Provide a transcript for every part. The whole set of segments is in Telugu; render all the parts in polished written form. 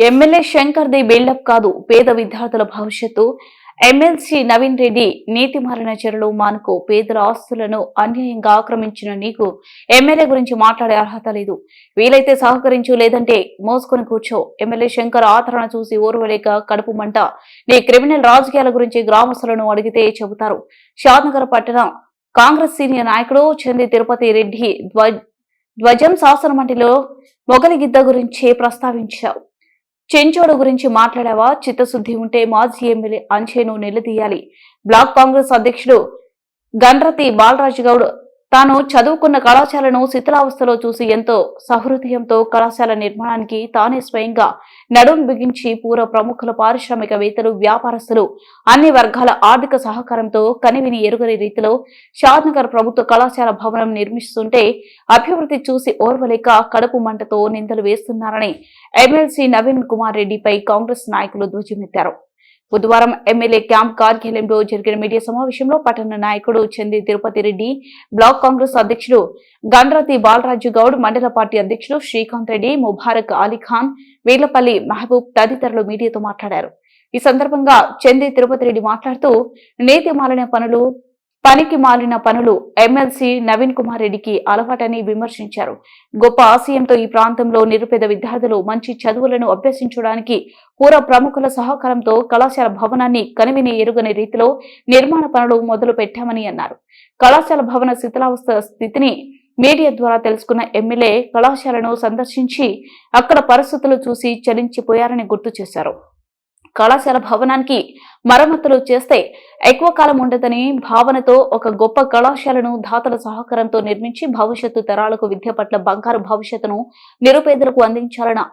ఎమ్మెల్యే శంకర్ ది బిల్డప్ కాదు, పేద విద్యార్థుల భవిష్యత్తు. ఎమ్మెల్సీ నవీన్ రెడ్డి నీతి మారిన చర్యలు మానుకో. పేదల ఆస్తులను అన్యాయంగా ఆక్రమించిన నీకు ఎమ్మెల్యే గురించి మాట్లాడే అర్హత లేదు. వీలైతే సహకరించు, లేదంటే మోసుకొని కూర్చో. ఎమ్మెల్యే శంకర్ ఆదరణ చూసి ఓర్వలేక కడుపు మంట. నీ క్రిమినల్ రాజకీయాల గురించి గ్రామస్తులను అడిగితే చెబుతారు. షాద్నగర్ పట్టణ కాంగ్రెస్ సీనియర్ నాయకుడు చంది తిరుపతి రెడ్డి ధ్వజం శాసనమండలిలో మొగలిగిద్ద గురించి ప్రస్తావించారు. చెంచోడు గురించి మాట్లాడావా? చిత్తశుద్ధి ఉంటే మాజీ ఎమ్మెల్యే అంచేను నిలదీయాలి. బ్లాక్ కాంగ్రెస్ అధ్యక్షుడు గండ్రతి బాలరాజు గౌడ్ తాను చదువుకున్న కళాశాలను శిథిలావస్థలో చూసి ఎంతో సహృదయంతో కళాశాల నిర్మాణానికి తానే స్వయంగా నడుం బిగించి పూర్వ ప్రముఖుల పారిశ్రామికవేత్తలు, వ్యాపారస్తులు అన్ని వర్గాల ఆర్థిక సహకారంతో కనివిని ఎరుగని రీతిలో షాద్నగర్ ప్రభుత్వ కళాశాల భవనం నిర్మిస్తుంటే అభివృద్ధి చూసి ఓర్వలేక కడుపు మంటతో నిందలు వేస్తున్నారని ఎమ్మెల్సీ నవీన్ కుమార్ రెడ్డిపై కాంగ్రెస్ నాయకులు ధ్వజమెత్తారు. బుధవారం ఎమ్మెల్యే క్యాంప్ కార్యాలయంలో జరిగిన మీడియా సమావేశంలో పట్టణ నాయకుడు చంది తిరుపతి రెడ్డి, బ్లాక్ కాంగ్రెస్ అధ్యక్షుడు గండ్రతి బాలరాజు గౌడ్, మండల పార్టీ అధ్యక్షుడు శ్రీకాంత్ రెడ్డి, ముబారక్ అలీఖాన్, వీర్లపల్లి మహబూబ్ తదితరులు మీడియాతో మాట్లాడారు. ఈ సందర్భంగా చంది తిరుపతి రెడ్డి మాట్లాడుతూ నీతి మాలిన పనులు, పనికి మాలిన పనులు ఎమ్మెల్సీ నవీన్ కుమార్ రెడ్డికి అలవాటని విమర్శించారు. గొప్ప ఆశయంతో ఈ ప్రాంతంలో నిరుపేద విద్యార్థులు మంచి చదువులను అభ్యసించడానికి పూర్వ ప్రముఖుల సహకారంతో కళాశాల భవనాన్ని కనివిని ఎరుగని రీతిలో నిర్మాణ పనులు మొదలు పెట్టామని అన్నారు. కళాశాల భవన శిథిలావస్థ స్థితిని మీడియా ద్వారా తెలుసుకున్న ఎమ్మెల్యే కళాశాలను సందర్శించి అక్కడ పరిస్థితులు చూసి చలించిపోయారని గుర్తు చేశారు. కళాశాల భవనానికి మరమ్మతులు చేస్తే ఎక్కువ కాలం ఉండదని భావనతో ఒక గొప్ప కళాశాలను దాతల సహకారంతో నిర్మించి భవిష్యత్తు తరాలకు విద్య పట్ల బంగారు భవిష్యత్తును నిరుపేదలకు అందించాలన్న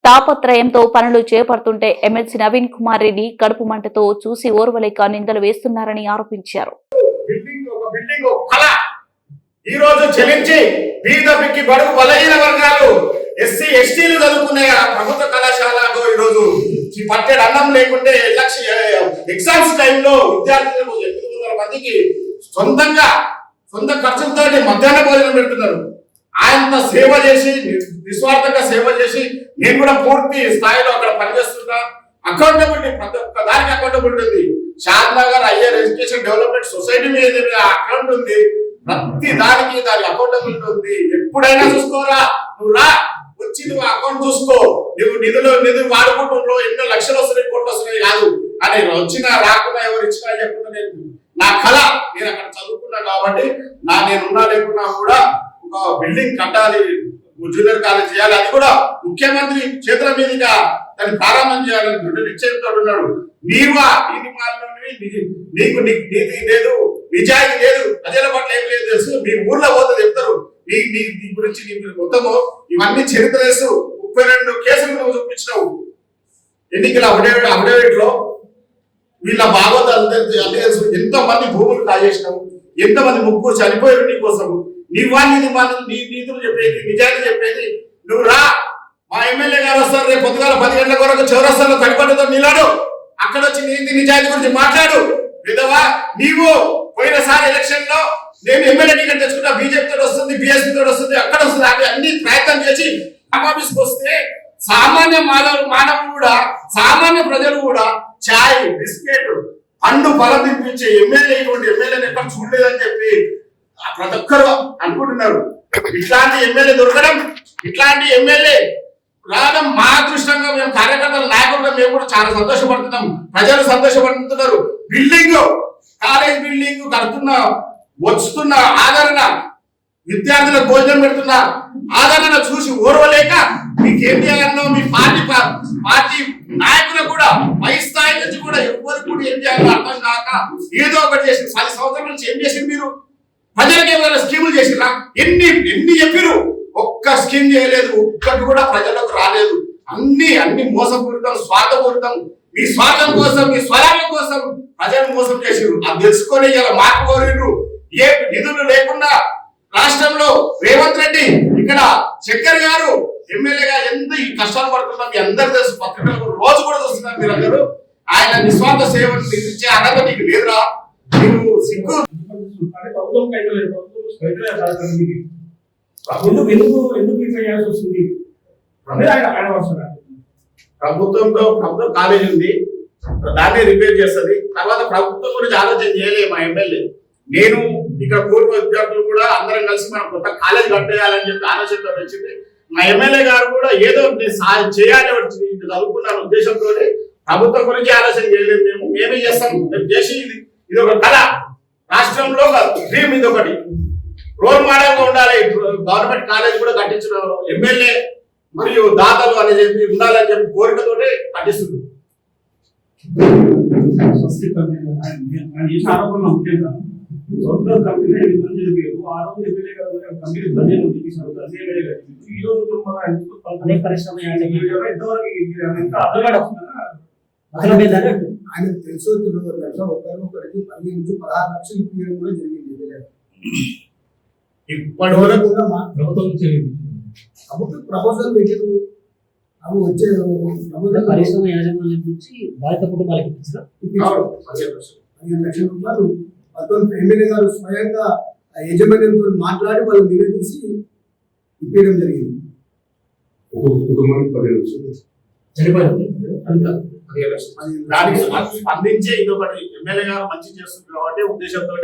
తాపత్రయంతో పనులు చేపడుతుంటే ఎమ్మెల్సీ నవీన్ కుమార్ రెడ్డి కడుపు మంటతో చూసి ఓర్వలేక నిందలు వేస్తున్నారని ఆరోపించారు. ఈ రోజు చెల్లించి బీద బిక్కి బడుగు బలహీన వర్గాలు ఎస్సీ ఎస్టీలు చదువుకునే ప్రభుత్వ కళాశాలలో ఈ రోజు పట్టెడు అన్నం లేకుంటే ఎగ్జామ్స్ టైంలో విద్యార్థులకు 800 మందికి సొంత ఖర్చులతో మధ్యాహ్న భోజనం పెడుతున్నారు. ఆయనంత సేవ చేసి, నిస్వార్థంగా సేవ చేసి, నేను కూడా పూర్తి స్థాయిలో అక్కడ పనిచేస్తున్నా. అకౌంటబిలిటీ, ప్రతి ఒక్క దానికి అకౌంటబిలిటీ ఉంది. Shadnagar higher education development society మీద అకౌంట్ ఉంది. ప్రతి దానికి దాని అకౌంటబిలిటీ ఉంది. ఎప్పుడైనా చూసుకోరా, నువ్వు రా, వచ్చి నువ్వు అకౌంట్ చూసుకో. నువ్వు నిధులు వాడుకుంటున్నావు, ఎన్నో లక్షలు వస్తున్నాయి, కోట్లు వస్తున్నాయి కాదు అని వచ్చినా రాకుండా ఎవరు ఇచ్చినా చెప్పకుండా నేను నా కళ, నేను అక్కడ చదువుకున్నా కాబట్టి నేనున్నా లేకున్నా కూడా ఒక బిల్డింగ్ కట్టాలి, జూనియర్ కాలేజ్ చేయాలి, అది కూడా ముఖ్యమంత్రి చేతుల మీదుగా దాన్ని ప్రారంభం చేయాలని నిశ్చయంతో ఉన్నాడు. నీవా నీతి మాలినవి, నీకు నీతి లేదు, నిజాయితీ లేదు, ప్రజల పట్ల ఏం లేదు తెలుసు. మీ ఊర్లో పోతే చెప్తారు నీ గురించి, నీ మొత్తము ఇవన్నీ చరిత్ర వేసు. 32 కేసులు నువ్వు చూపించినావు ఎన్నికల అఫిడవిట్ లో. వీళ్ళ భాగవతాలు అన్ని తెలుసు. ఎంతో మంది భూములు కాజేసినావు, ఎంతమంది ముగ్గురు చనిపోయారు నీ కోసం. నీ నీతులు చెప్పేది, నిజాయితీ చెప్పేది. నువ్వు రా, మా ఎమ్మెల్యే గారు వస్తారు రేపు పొద్దుగాల 10 గంటల వరకు చౌరస్తాలో తడిపడితో నిలాడు. అక్కడ వచ్చి నీతి నిజాయితీ గురించి మాట్లాడు. విధవా, నీవు పోయినసారి ఎలక్షన్ లో నేను ఎమ్మెల్యే టికెట్ తెచ్చుకుంటా, బీజేపీ తోటి వస్తుంది, బీఎస్పీ తోటి వస్తుంది, అక్కడ వస్తుంది, అవి అన్ని ప్రయత్నం చేసి ఆఫీస్కి వస్తే సామాన్య మానవులు కూడా, సామాన్య ప్రజలు కూడా చాయ్, బిస్కెట్, పండు ఫలం తినిపించే ఎమ్మెల్యే ఇటువంటి ఎమ్మెల్యేని ఎక్కడ చూడలేదని చెప్పి ప్రతి ఒక్కరు అనుకుంటున్నారు. ఇట్లాంటి ఎమ్మెల్యే దొరకడం, ఇట్లాంటి ఎమ్మెల్యే రావడం మా అదృష్టంగా మేము కార్యకర్తల నాయకులుగా మేము కూడా చాలా సంతోషపడుతున్నాం. ప్రజలు సంతోషపడుతున్నారు. కాలేజ్ బిల్డింగ్ వస్తున్న ఆదరణ, విద్యార్థులకు భోజనం పెడుతున్న ఆదరణ చూసి ఓర్వలేక మీకేం చేయాలన్నో మీ పార్టీ నాయకులకు కూడా పై స్థాయి నుంచి కూడా ఎవరికి కూడా ఏం చేయాలో అర్థం కాక ఏదో ఒకటి చేసి 10 సంవత్సరాల నుంచి ఏం చేసింది మీరు? ప్రజలకు ఏమైనా స్కీములు చేసిరా? ఎన్ని చెప్పిరు? ఒక్క స్కీమ్ చేయలేదు, ఒక్కటి కూడా ప్రజలకు రాలేదు. అన్ని మోసపూరితం, స్వార్థపూరితం. మీ స్వార్థం కోసం, మీ స్వలాభం కోసం ప్రజలు మోసం చేసిరు. అది తెలుసుకొని ఇలా మార్పు కోరిండ్రు. ఏ నిధులు లేకుండా రాష్ట్రంలో రేవంత్ రెడ్డి, ఇక్కడ శంకర్ గారు ఎమ్మెల్యేగా ఎంత కష్టాలు పడుతున్నాం మీ అందరూ తెలుసు. పత్రికలు రోజు కూడా చూస్తున్నారు మీరందరూ. ఆయన నిస్వార్థ సేవలు నిర్మించే అర్హత నీకు లేదురా. నువ్వు సిగ్గు. ఎందుకు ఇట్లా చేయాల్సి వస్తుంది? ఆయన వస్తున్నారు. ప్రభుత్వం కాలేజ్ ఉంది, దాన్ని రిపేర్ చేస్తుంది. తర్వాత ప్రభుత్వం గురించి ఆలోచన చేయలేదు మా ఎమ్మెల్యే. నేను ఇక్కడ పూర్వ విద్యార్థులు కూడా అందరం కలిసి మనం కొత్త కాలేజ్ కట్టేయాలని చెప్పి ఆలోచనతో వచ్చింది. మా ఎమ్మెల్యే గారు కూడా ఏదో చేయాలి చదువుకున్న ఉద్దేశంతో ప్రభుత్వం గురించి ఆలోచన చేయలేదు. మేమే చేస్తాం. మేము చేసి ఇది ఒక కళ, రాష్ట్రంలో డ్రీమ్, ఇది ఒకటి రోల్ మోడల్ గా ఉండాలి. గవర్నమెంట్ కాలేజ్ కూడా కట్టించిన ఎమ్మెల్యే మరియు దాతలు అని చెప్పి ఉండాలని చెప్పి కోరికతోనే కట్టిస్తుంది. సొంత కంపెనీ 5 మంది పేరు ఆ రోజు ఎమ్మెల్యే గారు కంపెనీ బడ్జెట్ తీశారు. ఈ రోజు మన పరిశ్రమ ఆయన తెలుసో తెలియదు ఒకరికి 15 నుంచి 16 లక్షలు ఇప్పించడం కూడా జరిగింది. ఇప్పటి వరకు కూడా ప్రభుత్వం కాబట్టి ప్రపోజల్ పెట్టారు. అవి వచ్చే పరిశ్రమ యాజమాన్యం నుంచి బాధిత కుటుంబాలకు ఇప్పించారు 15 లక్షల రూపాయలు. మొత్తం ఎమ్మెల్యే గారు స్వయంగా యజమాన్యంతో మాట్లాడి వాళ్ళు నిలదీసి ఇప్పించడం జరిగింది. కుటుంబానికి 15 లక్షలు దానికి స్పందించే ఇది ఒకటి ఎమ్మెల్యే గారు మంచి చేస్తుంది కాబట్టి ఉద్దేశంతో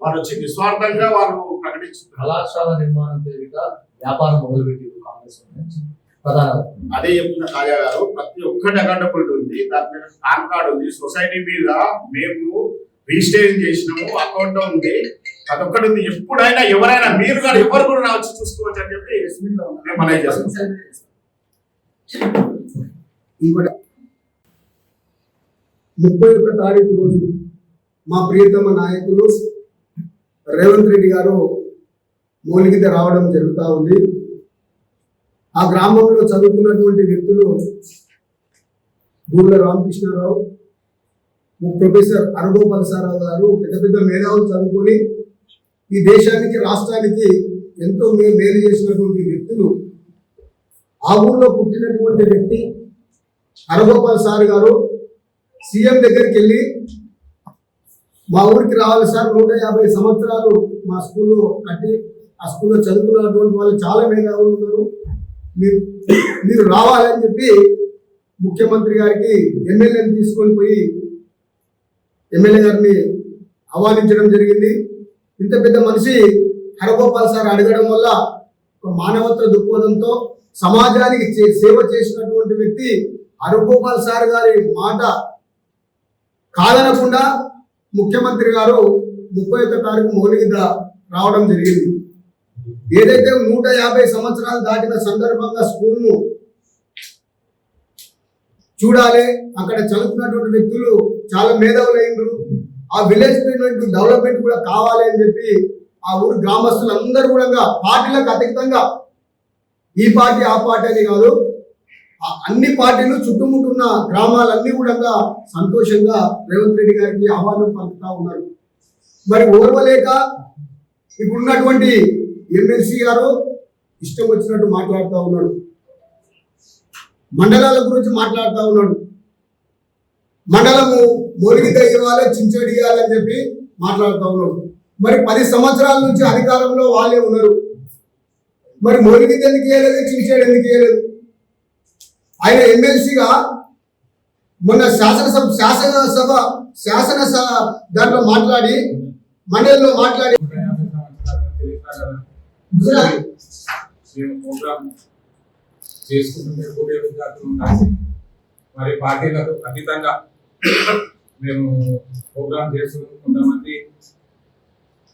వారు వచ్చి నిస్వార్థంగా వారు ప్రకటించారు. కళాశాల నిర్మాణం పేరిట వ్యాపారం మొదలుపెట్టి కాంగ్రెస్ ప్రధాన అదే చెప్తున్న కాజా గారు, ప్రతి ఒక్కటి అకౌంటబిలిటీ ఉంది. దాని మీద పాన్ కార్డు ఉంది, సొసైటీ మీద మేము రిజిస్ట్రేషన్ చేసినాము, అకౌంట్ ఉంది, ప్రతి ఒక్కటి ఉంది. ఎప్పుడైనా ఎవరైనా మీరు కూడా ఎవరు కూడా వచ్చి చూసుకోవచ్చు అని చెప్పి మేము మనవి చేస్తాం. ఇంకోటి 31వ తారీఖు రోజు మా ప్రియతమ నాయకులు రేవంత్ రెడ్డి గారు మూలిగిత రావడం జరుగుతూ ఉంది. ఆ గ్రామంలో చదువుకున్నటువంటి వ్యక్తులు బూర్ల రామకృష్ణారావు, ప్రొఫెసర్ అరగోపాలసారావు గారు పెద్ద పెద్ద మేధావులు చదువుకొని ఈ దేశానికి రాష్ట్రానికి ఎంతో మేలు చేసినటువంటి వ్యక్తులు. ఆ ఊళ్ళో పుట్టినటువంటి వ్యక్తి అరగోపాల్ సార్ గారు సీఎం దగ్గరికి వెళ్ళి మా ఊరికి రావాలి సార్, 150 సంవత్సరాలు మా స్కూల్లో కట్టి ఆ స్కూల్లో చదువుకున్నటువంటి వాళ్ళు చాలా మేధావులు ఉన్నారు, మీరు రావాలని చెప్పి ముఖ్యమంత్రి గారికి ఎమ్మెల్యేని తీసుకొని పోయి ఎమ్మెల్యే గారిని ఆహ్వానించడం జరిగింది. ఇంత పెద్ద మనిషి హరగోపాల్ సార్ అడగడం వల్ల ఒక మానవత్వ దృక్పథంతో సమాజానికి సేవ చేసినటువంటి వ్యక్తి హరగోపాల్ సార్ గారి మాట కాదనకుండా ముఖ్యమంత్రి గారు 31వ తారీఖు మౌలిక రావడం జరిగింది. ఏదైతే 150 సంవత్సరాలు దాటిన సందర్భంగా స్కూల్ను చూడాలి, అక్కడ చదువుతున్నటువంటి వ్యక్తులు చాలా మేధావులైనరు, ఆ విలేజ్ డెవలప్మెంట్ కూడా కావాలి అని చెప్పి ఆ ఊరు గ్రామస్తులందరూ కూడా పార్టీలకు అతీతంగా ఈ పార్టీ ఆ పార్టీ అని కాదు, అన్ని పార్టీలు చుట్టుముట్టున్న గ్రామాలన్నీ కూడా సంతోషంగా రేవంత్ రెడ్డి గారికి ఆహ్వానం పలుకుతా ఉన్నారు. మరి ఓర్వలేక ఇప్పుడున్నటువంటి ఎమ్మెల్సీ గారు ఇష్టం వచ్చినట్టు మాట్లాడుతూ ఉన్నాడు, మండలాల గురించి మాట్లాడుతూ ఉన్నాడు. మండలము మోలిగిత ఇవ్వాలి, చించేడు ఇవ్వాలని చెప్పి మాట్లాడుతూ ఉన్నాడు. మరి 10 సంవత్సరాల నుంచి అధికారంలో వాళ్ళే ఉన్నారు, మరి మోలిగిత ఎందుకు ఇవ్వలేదు, చించేడు ఎందుకు ఇవ్వలేదు? ఆయన ఎమ్మెల్సీగా మొన్న శాసనసభ దాంట్లో మాట్లాడి మండలిలో మాట్లాడి చేసుకుంటుంటే మరి పార్టీలకు అతీతంగా మేము ప్రోగ్రాం చేస్తున్నాం.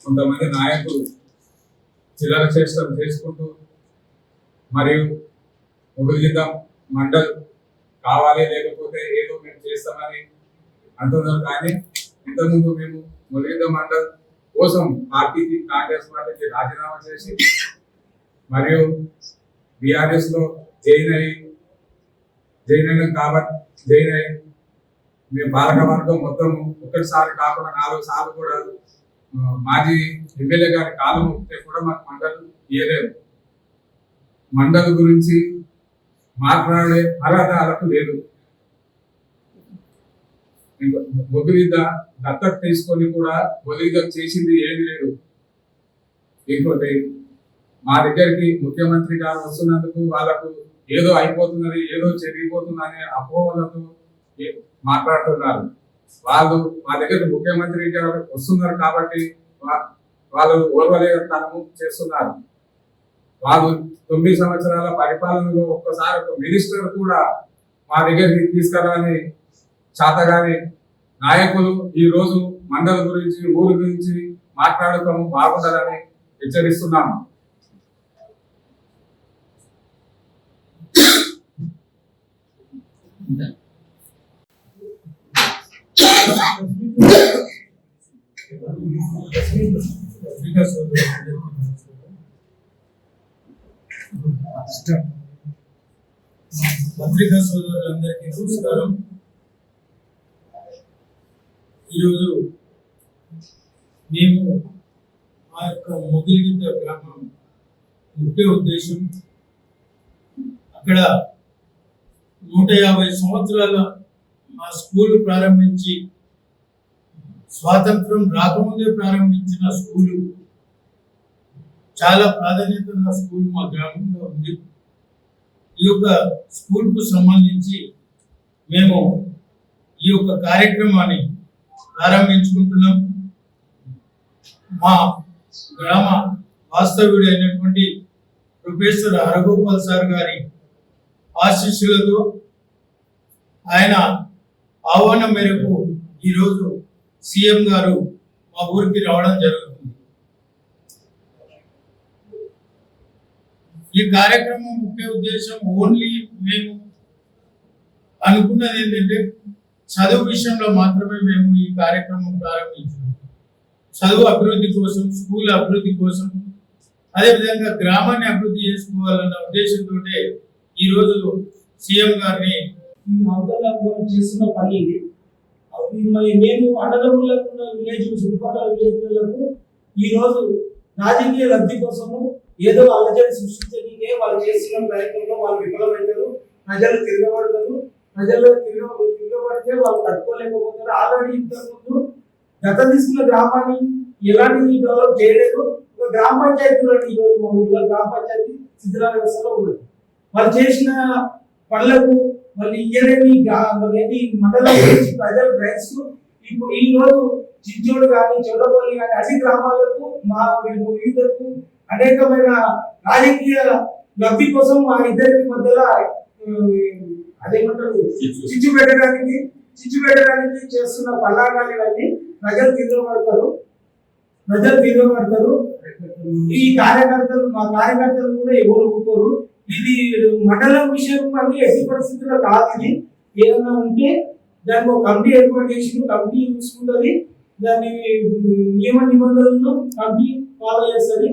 కొంతమంది నాయకులు చిల్లర చేష్టలు చేసుకుంటూ మరియు ముగిలిత మండల్ కావాలి లేకపోతే ఏదో మేము చేస్తామని అంటున్నారు. కానీ ఇంతకుముందు మేము ముగిలిత మండల్ కోసం పార్టీకి కాంగ్రెస్ పార్టీకి రాజీనామా చేసి మరియు బీఆర్ఎస్ లో జాయిన్ అయ్యి మేము పాలకవర్గం మొత్తం ఒక్కటిసారి కాకుండా 4 సార్లు కూడా మాజీ ఎమ్మెల్యే గారి కాలం ఉంటే కూడా మాకు మండల్ ఇయ్యలేదు. మండల్ గురించి మాట్లాడే అర్హత లేదు. మొగిలిద దత్తత తీసుకొని కూడా మొగిలిద చేసింది ఏది లేదు. ఇంకోటి మా దగ్గరికి ముఖ్యమంత్రి గారు వస్తున్నందుకు వాళ్ళకు ఏదో అయిపోతున్నది, ఏదో జరిగిపోతుందనే అపోహలతో మాట్లాడుతున్నారు. వాళ్ళు మా దగ్గర ముఖ్యమంత్రి గారు వస్తున్నారు కాబట్టి వాళ్ళు ఓర్వలేతనము చేస్తున్నారు. వాళ్ళు 9 సంవత్సరాల పరిపాలనలో ఒక్కసారి ఒక మినిస్టర్ కూడా మా దగ్గరికి తీసుకురాని చాతగాని నాయకులు ఈ రోజు మండల గురించి, ఊరు గురించి మాట్లాడటం బాగుండదని హెచ్చరిస్తున్నాము. పత్రికా సోదరులందరికీ నమస్కారం. ఈరోజు మేము మా యొక్క మొగిలిగిద్ద గ్రామం ముఖ్య ఉద్దేశం, అక్కడ 150 సంవత్సరాల మా స్కూల్ ప్రారంభించి స్వాతంత్రం రాకముందే ప్రారంభించిన స్కూలు, చాలా ప్రాధాన్యత ఉన్న స్కూల్ మా గ్రామంలో ఉంది. ఈ యొక్క స్కూల్కు సంబంధించి మేము ఈ యొక్క కార్యక్రమాన్ని ప్రారంభించుకుంటున్నాం. మా గ్రామ వాస్తవ్యుడైనటువంటి ప్రొఫెసర్ హరగోపాల్ సార్ గారి ఆశీస్సులతో, ఆయన ఆహ్వానం మేరకు ఈరోజు సీఎం గారు మా ఊరికి రావడం జరుగుతుంది. ఈ కార్యక్రమం ముఖ్య ఉద్దేశం ఓన్లీ మేము అనుకున్నది ఏంటంటే చదువు విషయంలో మాత్రమే మేము ఈ కార్యక్రమం ప్రారంభించాము. చదువు అభివృద్ధి కోసం, స్కూల్ అభివృద్ధి కోసం, అదేవిధంగా గ్రామాన్ని అభివృద్ధి చేసుకోవాలన్న ఉద్దేశంతో ఈరోజు సీఎం గారిని ఈ అవతల చేస్తున్న పని ఇది. మేము అన్నదమ్ముల విలేజ్, చుట్టుపక్కల విలేజ్లకు ఈ రోజు రాజకీయ లబ్ధి కోసము ఏదో అలజడి సృష్టించడానికే వాళ్ళు చేస్తున్న ప్రయత్నంలో వాళ్ళు విఫలమవుతారు. ప్రజలు తిరగబడతారు. ప్రజలు తిరగబడితే వాళ్ళు తట్టుకోలేకపోతారు. ఆల్రెడీ ఇంతకుముందు గత తీసుకున్న గ్రామాన్ని ఎలాంటి డెవలప్ చేయలేదు. ఒక గ్రామ పంచాయతీ ఈరోజు మా ఊళ్ళో గ్రామ పంచాయతీ శిథిల వ్యవస్థలో ఉన్నది. వాళ్ళు చేసిన పనులకు మళ్ళీ ఇయ్యలేని మండలం గురించి ప్రజలు గ్రహిస్తూ ఇప్పుడు ఈ రోజు చించోడు కానీ, చొల్లపల్లి కానీ అన్ని గ్రామాలకు మా వివిధకు అనేకమైన రాజకీయ లబ్ధి కోసం మా ఇద్దరికి మధ్యలో అదేమంటారు చిచ్చు పెట్టడానికి చేస్తున్న పల్లాగాలు ఇవన్నీ ప్రజలు తిరగబడతారు. ఈ కార్యకర్తలు, మా కార్యకర్తలు కూడా ఎవరు ఊరుకోరు. ఇది మండలం విషయం అని ఎట్టి పరిస్థితుల్లో కాదు. ఇది ఏదన్నా ఉంటే దానికి ఒక కమిటీ ఏర్పాటు చేసి కమిటీ చూసుకుంటుంది. దాని నియమ నిబంధనలను కమిటీ ఫాలో చేస్తుంది.